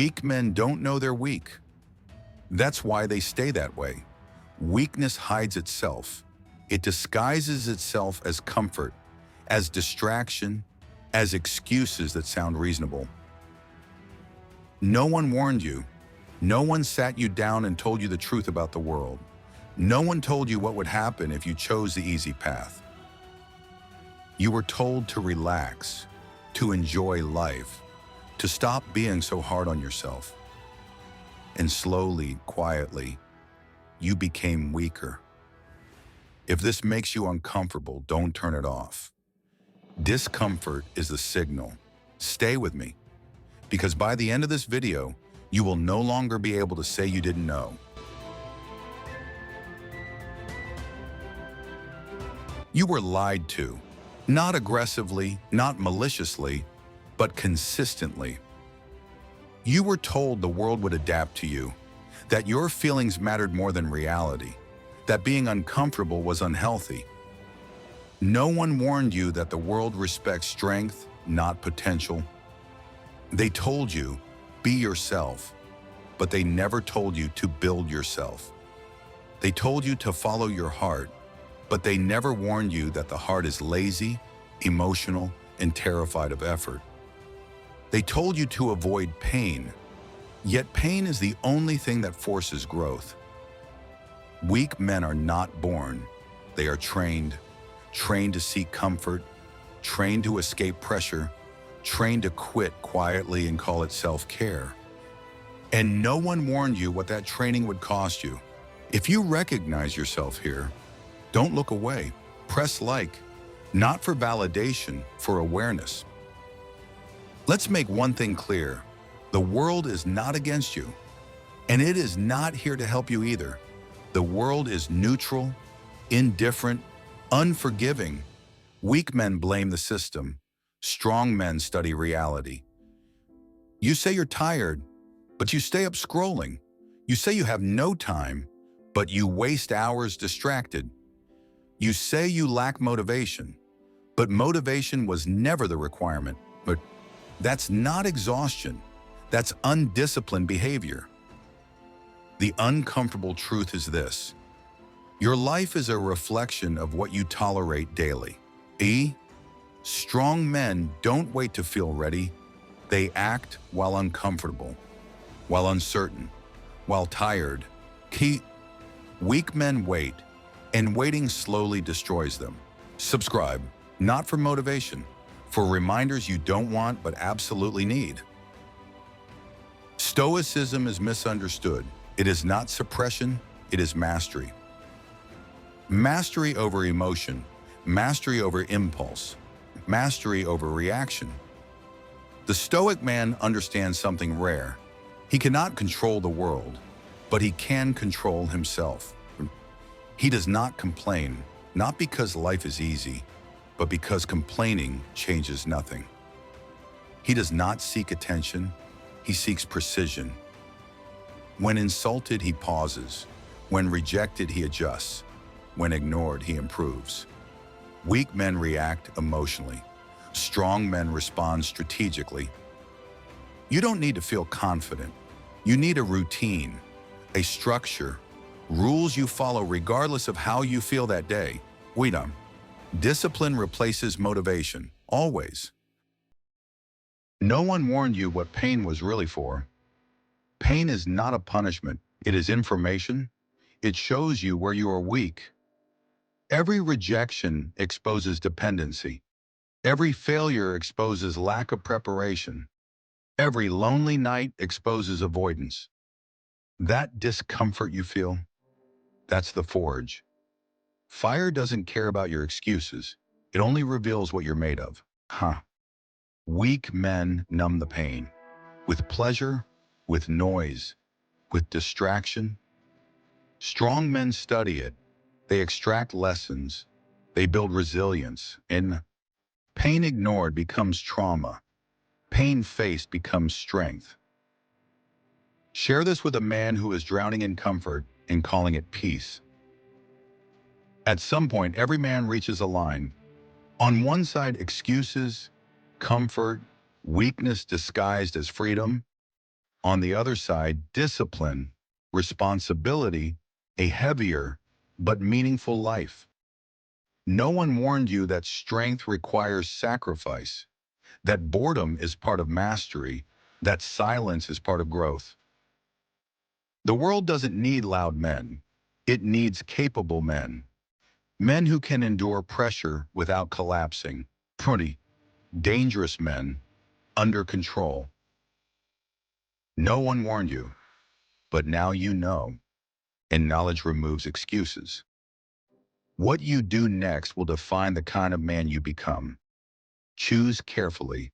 Weak men don't know they're weak. That's why they stay that way. Weakness hides itself. It disguises itself as comfort, as distraction, as excuses that sound reasonable. No one warned you. No one sat you down and told you the truth about the world. No one told you what would happen if you chose the easy path. You were told to relax, to enjoy life, to stop being so hard on yourself. And slowly, quietly, you became weaker. If this makes you uncomfortable, don't turn it off. Discomfort is the signal. Stay with me, because by the end of this video, you will no longer be able to say you didn't know. You were lied to, not aggressively, not maliciously, but consistently. You were told the world would adapt to you, that your feelings mattered more than reality, that being uncomfortable was unhealthy. No one warned you that the world respects strength, not potential. They told you, be yourself, but they never told you to build yourself. They told you to follow your heart, but they never warned you that the heart is lazy, emotional, and terrified of effort. They told you to avoid pain, yet pain is the only thing that forces growth. Weak men are not born. They are trained to seek comfort, trained to escape pressure, trained to quit quietly and call it self-care. And no one warned you what that training would cost you. If you recognize yourself here, don't look away. Press like, not for validation, for awareness. Let's make one thing clear. The world is not against you, and it is not here to help you either. The world is neutral, indifferent, unforgiving. Weak men blame the system. Strong men study reality. You say you're tired, but you stay up scrolling. You say you have no time, but you waste hours distracted. You say you lack motivation, but motivation was never the requirement. But that's not exhaustion. That's undisciplined behavior. The uncomfortable truth is this. Your life is a reflection of what you tolerate daily. Strong men don't wait to feel ready. They act while uncomfortable, while uncertain, while tired. Weak men wait, and waiting slowly destroys them. Subscribe, not for motivation, for reminders you don't want but absolutely need. Stoicism is misunderstood. It is not suppression, it is mastery. Mastery over emotion, mastery over impulse, mastery over reaction. The Stoic man understands something rare. He cannot control the world, but he can control himself. He does not complain, not because life is easy, but because complaining changes nothing. He does not seek attention, he seeks precision. When insulted, he pauses. When rejected, he adjusts. When ignored, he improves. Weak men react emotionally. Strong men respond strategically. You don't need to feel confident. You need a routine, a structure, rules you follow regardless of how you feel that day. Discipline replaces motivation, always. No one warned you what pain was really for. Pain is not a punishment, it is information. It shows you where you are weak. Every rejection exposes dependency. Every failure exposes lack of preparation. Every lonely night exposes avoidance. That discomfort you feel, that's the forge. Fire doesn't care about your excuses. It only reveals what you're made of. Weak men numb the pain. With pleasure, with noise, with distraction. Strong men study it. They extract lessons. They build resilience. And pain ignored becomes trauma. Pain faced becomes strength. Share this with a man who is drowning in comfort and calling it peace. At some point, every man reaches a line. On one side, excuses, comfort, weakness disguised as freedom. On the other side, discipline, responsibility, a heavier but meaningful life. No one warned you that strength requires sacrifice, that boredom is part of mastery, that silence is part of growth. The world doesn't need loud men. It needs capable men. Men who can endure pressure without collapsing. Pretty dangerous men under control. No one warned you, but now you know, and knowledge removes excuses. What you do next will define the kind of man you become. Choose carefully.